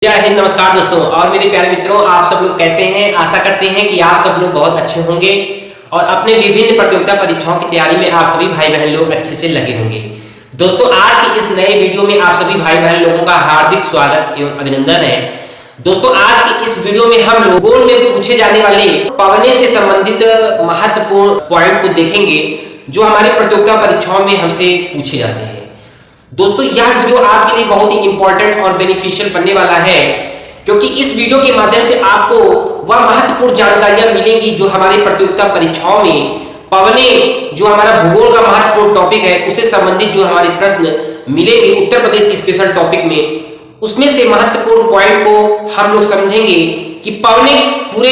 जय हिंद। नमस्कार दोस्तों और मेरे प्यारे मित्रों, आप सब लोग कैसे हैं। आशा करते हैं कि आप सब लोग बहुत अच्छे होंगे और अपने विभिन्न प्रतियोगिता परीक्षाओं की तैयारी में आप सभी भाई बहन लोग अच्छे से लगे होंगे। दोस्तों, आज के इस नए वीडियो में आप सभी भाई बहन लोगों का हार्दिक स्वागत एवं अभिनंदन है। दोस्तों, आज के इस वीडियो में हम लोग बोर्ड में पूछे जाने वाले पवने से संबंधित महत्वपूर्ण पॉइंट को देखेंगे जो हमारे प्रतियोगिता परीक्षाओं में हमसे पूछे जाते हैं। दोस्तों, यह वीडियो आपके लिए बहुत ही इंपॉर्टेंट और बेनिफिशियल बनने वाला है, क्योंकि इस वीडियो के माध्यम से आपको वह महत्वपूर्ण जानकारियां मिलेंगी जो हमारे प्रतियोगिता परीक्षाओं में पवने, जो हमारा भूगोल का महत्वपूर्ण टॉपिक है, उससे संबंधित जो हमारे प्रश्न मिलेंगे उत्तर प्रदेश के स्पेशल टॉपिक में, उसमें से महत्वपूर्ण पॉइंट को हम लोग समझेंगे कि पवने पूरे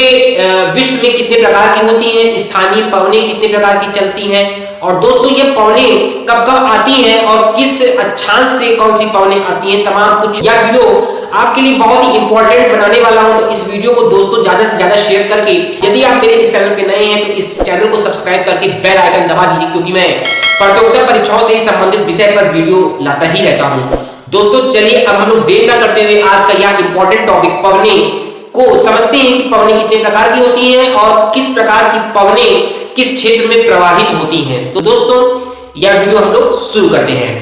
विश्व में कितने प्रकार की होती हैं, स्थानीय पवने कितने प्रकार की चलती हैं, और दोस्तों ये पवने कब कब आती हैं और किस अक्षांश से कौन सी पवने आती हैं, तमाम कुछ। यह वीडियो आपके लिए बहुत ही इंपॉर्टेंट बनाने वाला हूं, तो इस वीडियो को दोस्तों ज्यादा से ज्यादा शेयर करके, यदि आप मेरे इस चैनल पे नए हैं तो इस चैनल को सब्सक्राइब करके बेल आइकन दबा दीजिए, क्योंकि मैं प्रतियोगिता परीक्षाओं से संबंधित विषय पर वीडियो लाता ही रहता हूं। दोस्तों चलिए अब हम लोग देर न करते हुए आज का यह इंपॉर्टेंट टॉपिक पवने को समझते हैं कि पवने कितने प्रकार की होती हैं और किस प्रकार की पवने किस क्षेत्र में प्रवाहित होती हैं। तो दोस्तों यह वीडियो हम लोग शुरू करते हैं।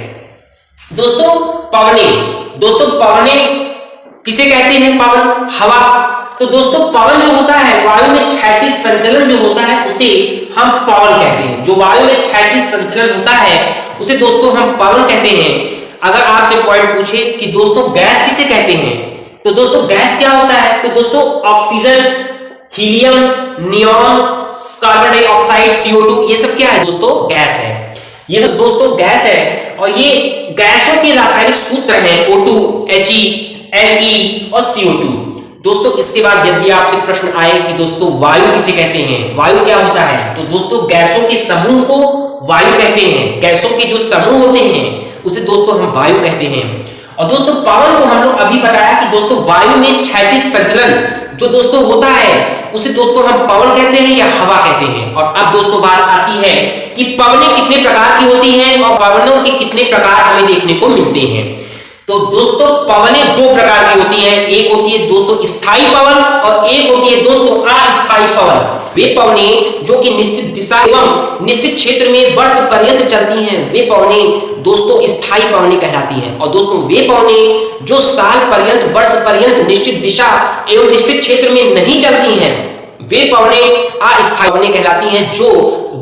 दोस्तों पवने किसे कहते हैं? पवन, हवा। तो दोस्तों पवन जो होता है, वायु में क्षैतिज संचलन जो होता है उसे हम पवन कहते हैं। जो वायु में क्षैतिज संचलन होता है उसे दोस्तों हम पवन कहते हैं। अगर आपसे पॉइंट पूछे कि दोस्तों गैस किसे कहते हैं, तो दोस्तों गैस क्या होता है? तो दोस्तों oxygen, helium, neon, carbon dioxide, CO2, ये सब क्या है दोस्तों? गैस है। ये सब दोस्तों गैस है और ये गैसों के रासायनिक सूत्र हैं O2, He, Ne और CO2। दोस्तों इसके बाद यदि आपसे प्रश्न आए कि दोस्तों वायु किसे कहते हैं, वायु क्या होता है, तो दोस्तों गैसों के समूह को वायु कहते हैं। गैसों के जो समूह होते हैं उसे दोस्तों हम वायु कहते हैं। और दोस्तों पवन को हम लोग अभी बताया कि दोस्तों वायु में क्षैतिज संचलन जो दोस्तों होता है उसे दोस्तों हम पवन कहते हैं या हवा कहते हैं। और अब दोस्तों बात आती है कि पवनें कितने प्रकार की होती हैं और पवनों के कितने प्रकार हमें देखने को मिलते हैं। तो दोस्तों पवनें दो प्रकार की होती हैं। एक होती है दोस्तों स्थायी पवन और एक होती है दोस्तों अस्थायी पवन। वे पवनें जो कि निश्चित दिशा एवं निश्चित क्षेत्र में वर्ष पर्यंत चलती हैं, वे पवनें दोस्तों स्थायी पवनें कहलाती हैं। और दोस्तों वे पवनें जो साल पर्यंत, वर्ष पर्यंत निश्चित दिशा एवं निश्चित क्षेत्र में नहीं चलती हैं, वे पवनें अस्थायी पवनें कहलाती हैं। जो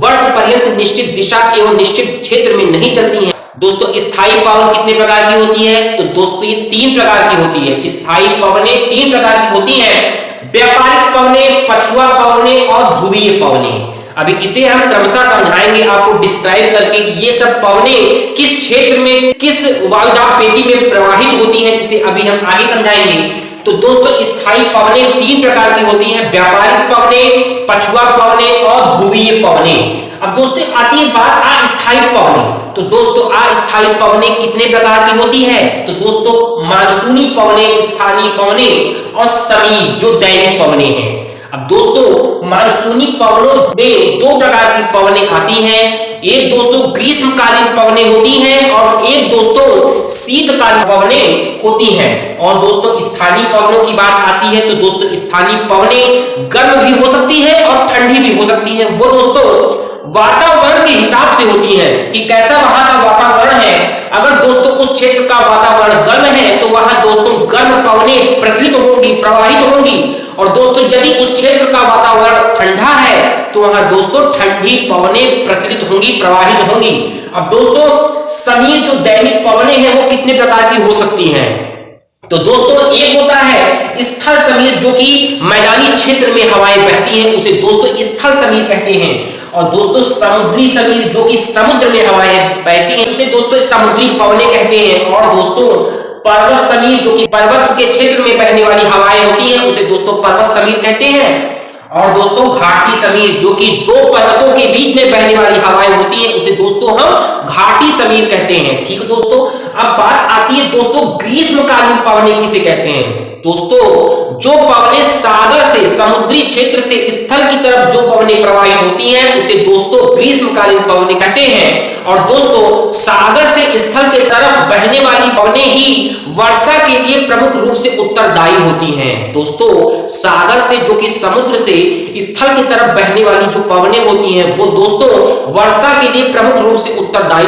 वर्ष पर्यंत निश्चित दिशा एवं निश्चित क्षेत्र में नहीं चलती हैं। दोस्तों स्थायी पवन कितने प्रकार की होती है? तो दोस्तों ये 3 प्रकार की होती है। स्थायी पवनें 3 प्रकार की होती हैं: व्यापारिक पवनें, पछुआ पवनें और ध्रुवीय पवनें। अभी इसे हम क्रमशः समझाएंगे आपको डिस्क्राइब करके कि ये सब पवनें किस क्षेत्र में, किस वायुदाब पेटी में प्रवाहित होती हैं, इसे अभी हम आगे समझाएंगे। तो दोस्तों स्थायी पवनें 3 प्रकार की होती हैं: व्यापारिक पवनें, पछुआ पवनें और ध्रुवीय पवनें। अब दोस्तों आती है बात अस्थायी पवनें। तो दोस्तों अस्थायी पवनें कितने प्रकार की होती है? तो दोस्तों मानसूनी पवनें, स्थानीय पवनें और समीर जो दैनिक पवनें हैं। अब दोस्तों मानसूनी पवनों में 2 प्रकार की पवनें आती हैं। एक दोस्तों ग्रीष्मकालीन पवनें होती हैं और एक दोस्तों शीतकालीन पवनें होती हैं। और दोस्तों स्थानीय पवनों की बात आती है तो दोस्तों स्थानीय पवनें गर्म भी हो सकती है और ठंडी भी हो सकती है। वो दोस्तों वातावरण के हिसाब से होती है कि कैसा वहां का वातावरण है। अगर दोस्तों उस क्षेत्र का वातावरण गर्म है तो वहां दोस्तों गर्म पवनें प्रचलित होंगी, प्रवाहित होंगी। और दोस्तों यदि उस क्षेत्र का वातावरण ठंडा है तो वहां दोस्तों ठंडी पवनें प्रचलित होंगी, प्रवाहित होंगी। अब दोस्तों समीर जो दैनिक पवनें हैं वो कितने प्रकार की हो सकती हैं? तो दोस्तों एक होता है स्थल समीर जो कि मैदानी क्षेत्र में हवाएं बहती हैं, उसे दोस्तों स्थल समीर कहते हैं। और दोस्तों समुद्री समीर जो कि समुद्र में हवाएं बहती हैं, उसे दोस्तों समुद्री पवनें कहते हैं। और दोस्तों पर्वत समीर जो कि पर्वत के क्षेत्र में बहने वाली हवाएं होती हैं, उसे दोस्तों पर्वत समीर कहते हैं। और दोस्तों घाटी समीर जो कि 2 पर्वतों के बीच में बहने वाली हवाएं होती हैं, उसे दोस्तों हम घाटी समीर कहते हैं। ठीक है दोस्तों, अब बात आती है दोस्तों ग्रीष्मकालीन पवनें किसे कहते हैं? दोस्तों जो पवनें सागर से समुद्री क्षेत्र से स्थल की तरफ जो पवनें प्रवाहित होती हैं उसे दोस्तों ग्रीष्मकालीन पवनें कहते हैं। और दोस्तों सागर से स्थल के तरफ बहने वाली पवनें ही वर्षा के लिए प्रमुख रूप से उत्तरदायी होती हैं। दोस्तों सागर से जो कि समुद्र से स्थल की तरफ बहने वाली जो पवनें होती हैं वो दोस्तों वर्षा के लिए प्रमुख रूप से उत्तरदायी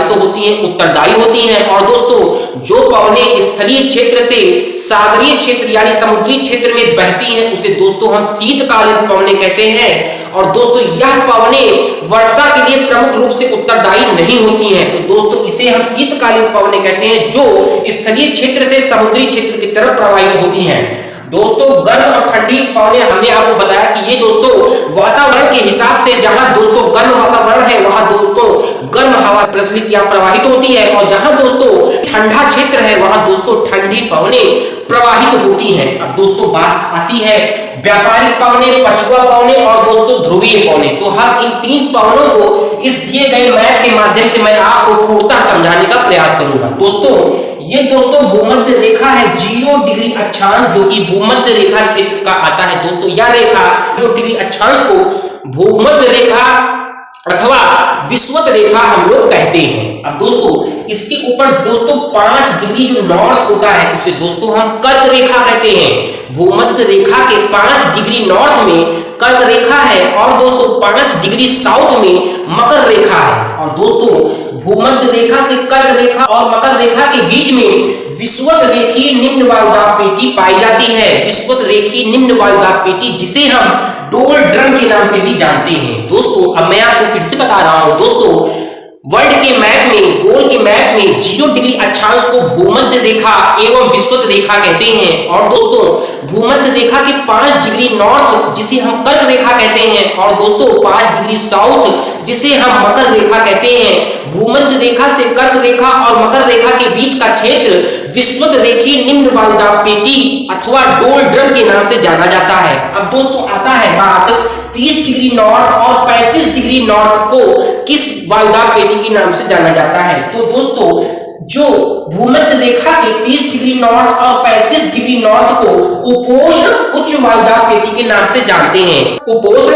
होती हैं। और दोस्तों जो पवनें स्थलीय क्षेत्र से सागरीय क्षेत्र यानी समुद्री क्षेत्र में बहती हैं उसे दोस्तों हम शीतकालीन पवनें कहते हैं। और दोस्तों यह पवनें वर्षा के लिए प्रमुख रूप से उत्तरदायी नहीं होती हैं, तो दोस्तों इसे हम शीतकालीन पवनें कहते हैं जो स्थलीय क्षेत्र से समुद्री क्षेत्र की तरफ प्रवाहित होती हैं। दोस्तों गर्म और ठंडी पवनें हमने आपको बताया कि ये दोस्तों वातावरण के हिसाब से जहां दोस्तों गर्म वातावरण है वहां दोस्तों गर्म हवा प्रचलित या प्रवाहित होती है, और जहां दोस्तों ठंडा क्षेत्र है वहां दोस्तों ठंडी पवनें प्रवाहित होती हैं। अब दोस्तों बात आती है व्यापारिक पवनें, पछुआ पवनें और दोस्तों ध्रुवीय पवनें। तो हम इन तीन पवनों को इस दिए गए मैप के माध्यम से मैं आपको पूर्णतः समझाने का प्रयास करूंगा। दोस्तों ये दोस्तों भूमध्य रेखा है 0 डिग्री अक्षांश जो कि भूमध्य रेखा क्षेत्र का आता है। दोस्तों यह रेखा 0 डिग्री अक्षांश को भूमध्य रेखा अथवा विषुवत रेखा हम लोग कहते हैं। अब दोस्तों इसके ऊपर दोस्तों 5 डिग्री जो नॉर्थ होता है उसे दोस्तों हम कर्क रेखा कहते हैं। भूमध्य रेखा के 5 डिग्री नॉर्थ में कर्क रेखा है और दोस्तों 5 डिग्री साउथ में मकर रेखा है। और दोस्तों भूमध्य रेखा से कर्क रेखा और मकर रेखा के बीच में विषुवत रेखीय निम्न वायुदाब पेटी पाई जाती है। विषुवत रेखीय निम्न वायुदाब पेटी जिसे हम डोल ड्रम के नाम से भी जानते हैं। दोस्तों अब मैं आपको फिर से बता रहा हूं, दोस्तों वर्ल्ड के मैप में, गोल के मैप में 0 डिग्री अक्षांश को भूमध्य रेखा एवं विषुवत रेखा कहते हैं। और दोस्तों भूमध्य रेखा के 5 डिग्री नॉर्थ जिसे हम कर्क रेखा कहते हैं और दोस्तों 5 डिग्री साउथ जिसे हम मकर रेखा कहते हैं। भूमध्य रेखा से कर्क रेखा और मकर रेखा के बीच का क्षेत्र विषुवत रेखीय निम्न वायुदाब पेटी अथवा डोल ड्रम के नाम से जाना जाता है। अब दोस्तों आता है बात 30 डिग्री नॉर्थ और 35 डिग्री नॉर्थ को किस वायुदाब पेटी के नाम से जाना जाता है। तो दोस्तों जो भूमध्य रेखा के 30 डिग्री नॉर्थ और 35 डिग्री नॉर्थ को उपोष्ण उच्च वायुदाब पेटी के नाम से जानते हैं। उपोष्ण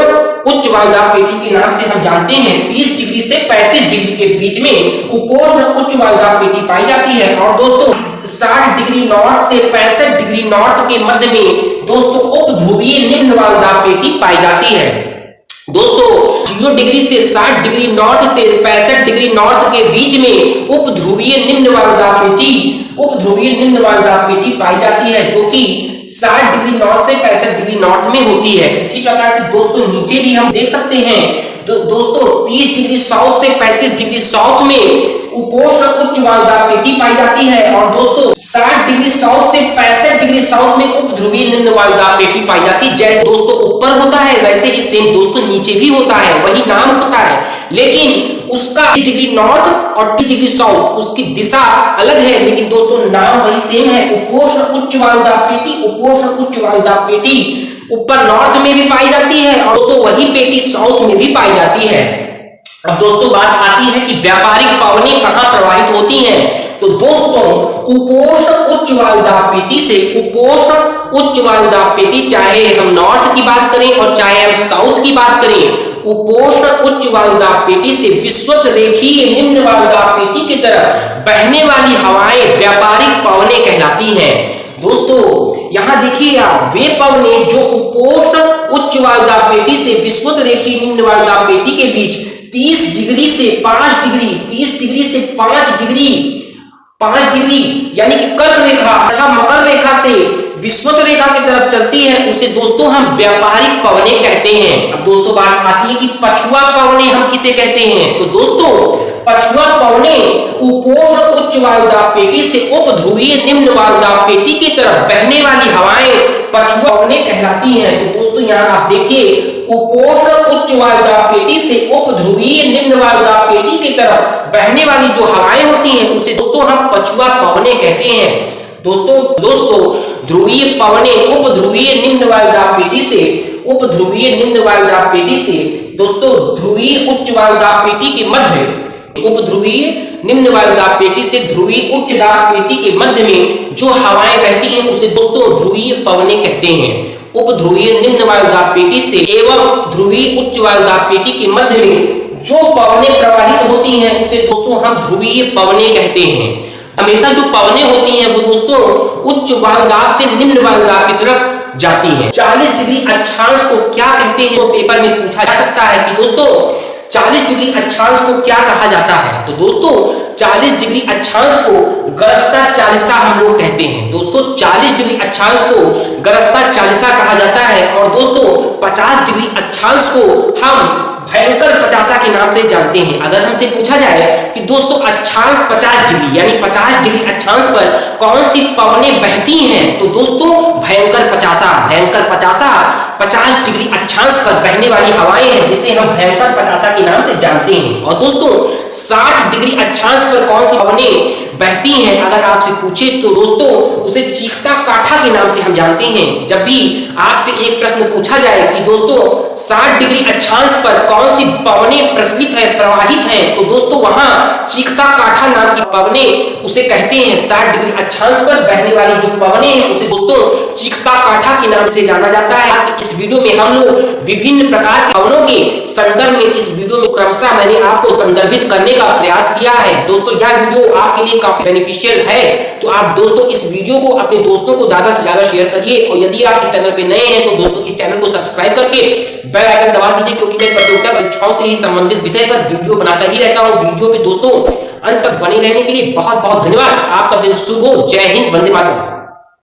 उच्च वायुदाब पेटी के नाम से हम जानते हैं। 30 डिग्री से 35 डिग्री के बीच में उपोष्ण उच्च वायुदाब पेटी पाई जाती है। और दोस्तों 60 डिग्री नॉर्थ से 65 डिग्री नॉर्थ के मध्य में दोस्तों उपध्रुवीय निम्न वायुदाब पेटी पाई जाती है। दोस्तों 0 डिग्री से 60 डिग्री नॉर्थ से 65 डिग्री नॉर्थ के बीच में उपध्रुवीय निम्न वायुदाब पेटी पाई जाती है जो कि 60 डिग्री नॉर्थ से 65 डिग्री नॉर्थ में होती है। इसी प्रकार से दोस्तों नीचे भी हम देख सकते हैं दोस्तों 30 डिग्री साउथ से 35 डिग्री साउथ में उपोष्ण उच्च वायुदाब पेटी पाई जाती है। और दोस्तों 60 डिग्री साउथ से 65 डिग्री साउथ में उपध्रुवीय निम्न वायुदाब पेटी पाई जाती है। जैसे दोस्तों ऊपर होता है वैसे ही सेम दोस्तों नीचे भी होता है, वही नाम होता है, लेकिन उसका 30 डिग्री नॉर्थ और 30 डिग्री साउथ उसकी दिशा अलग है, लेकिन दोस्तों नाम वही सेम है, उपोष्ण उच्च वायुदाब पेटी। उपोष्ण उच्च वायुदाब पेटी ऊपर नॉर्थ में भी पाई जाती है और दोस्तों वही पेटी साउथ में भी पाई जाती है। अब दोस्तों बात आती है कि व्यापारिक पवनें कहां प्रवाहित होती हैं। तो दोस्तों उपोष्ण उच्च वायुदाब पेटी से उपोष्ण उच्च वायुदाब पेटी, चाहे हम नॉर्थ की बात करें और चाहे हम साउथ की बात करें, उपोष्ण उच्च वायुदाब पेटी से विषुवत रेखीय निम्न वायुदाब पेटी की तरफ बहने वाली हवाएं व्यापारिक पवनें कहलाती हैं। दोस्तों यहां देखिए आप, वे पवनें जो उपोष्ण उच्च वायुदाब पेटी से विषुवत रेखीय निम्न वायुदाब पेटी के बीच 30 डिग्री से 5 डिग्री 30 डिग्री से 5 डिग्री यानी कि कर्क रेखा तथा मकर रेखा से विषुवत रेखा की तरफ चलती है उसे दोस्तों हम व्यापारिक पवनें कहते हैं। अब दोस्तों बात आती है कि पछुआ पवनें हम किसे कहते हैं। तो दोस्तों पछुआ पवनें उपोष्ण उच्च वायुदाब पेटी से उपध्रुवीय निम्न वायुदाब पेटी की तरफ बहने वाली हवाएं पछुआ पवनें कहलाती हैं। तो दोस्तों यहाँ आप देखिए उपोष्ण उच्च वायुदाब पेटी से उपध्रुवीय निम्न वायुदाब पेटी की तरफ बहने वाली जो हवाएं होती हैं उसे दोस्तों हम पछुआ पवनें कहते हैं। दोस्तों ध्रुवीय पवनें उपध्रुवीय निम्न वायुदाब पेटी से उपध्रुवीय निम्न वायुदाब पेटी से दोस्तों ध्रुवीय उच्च वायुदाब पेटी के मध्य उपध्रुवीय निम्न वायु दाब पेटी से ध्रुवीय उच्च दाब पेटी के मध्य में जो हवाएं बहती हैं उसे दोस्तों ध्रुवीय पवनें कहते हैं। उपध्रुवीय निम्न वायु दाब पेटी से एवं ध्रुवीय उच्च वायु दाब पेटी के मध्य में जो पवनें प्रवाहित होती हैं उसे दोस्तों हम ध्रुवीय पवनें कहते हैं। हमेशा जो पवनें होती हैं वो दोस्तों उच्च वायु दाब से निम्न वायु दाब की तरफ जाती हैं। 40 डिग्री अक्षांश को क्या कहते हैं, तो पेपर में पूछा जा सकता है कि दोस्तों 40 डिग्री अक्षांश को क्या कहा जाता है। तो दोस्तों 40 डिग्री अक्षांश को गरजता चालिसा हम लोग कहते हैं। दोस्तों 40 डिग्री अक्षांश को गरजता चालिसा कहा जाता है। और दोस्तों 50 डिग्री अक्षांश को हम भयंकर 50 के नाम से जानते हैं। अगर हमसे पूछा जाए कि दोस्तों अक्षांश 50 डिग्री यानी 50 डिग्री अक्षांश पर कौन सी पवनें बहती हैं, तो दोस्तों भयंकर 50 50 डिग्री अक्षांश पर बहने वाली हवाएं हैं जिसे हम भयंकर 50 के नाम से जानते हैं। और दोस्तों 60 डिग्री अक्षांश पर कौन सी पवनें बहती हैं अगर आपसे पूछे तो दोस्तों उसे चीखता काठा के नाम से हम जानते हैं। जब भी आपसे एक प्रश्न पूछा जाए कि दोस्तों 60 डिग्री अक्षांश पर कौन सी पवनें प्रचलित है प्रवाहित हैं, तो दोस्तों वहां चीखता काठा नाम की पवनें उसे कहते हैं। 60 डिग्री अक्षांश पर बहने वाली जो पवनें हैं उसे दोस्तों चीखता काठा के नाम से जाना जाता है। इस वीडियो में हम लोग विभिन्न प्रकार के पवनों के संदर्भ में इस वीडियो में क्रमशः मैंने आपको संदर्भित करने का प्रयास किया है। दोस्तों यह वीडियो आपके लिए काफी बेनिफिशियल है, तो आप दोस्तों इस वीडियो को अपने दोस्तों को ज्यादा से ज्यादा शेयर करिए। और यदि आप इस चैनल पे नए हैं तो दोस्तों इस चैनल को सब्सक्राइब करके बेल आइकन दबा दीजिए, क्योंकि मैं प्रतियोगिता परीक्षाओं से ही संबंधित विषय पर वीडियो बनाता ही रहता हूँ। वीडियो पे दोस्तों अंत तक बने रहने के लिए बहुत बहुत धन्यवाद। आपका दिन शुभ हो। जय हिंद, वंदे मातरम।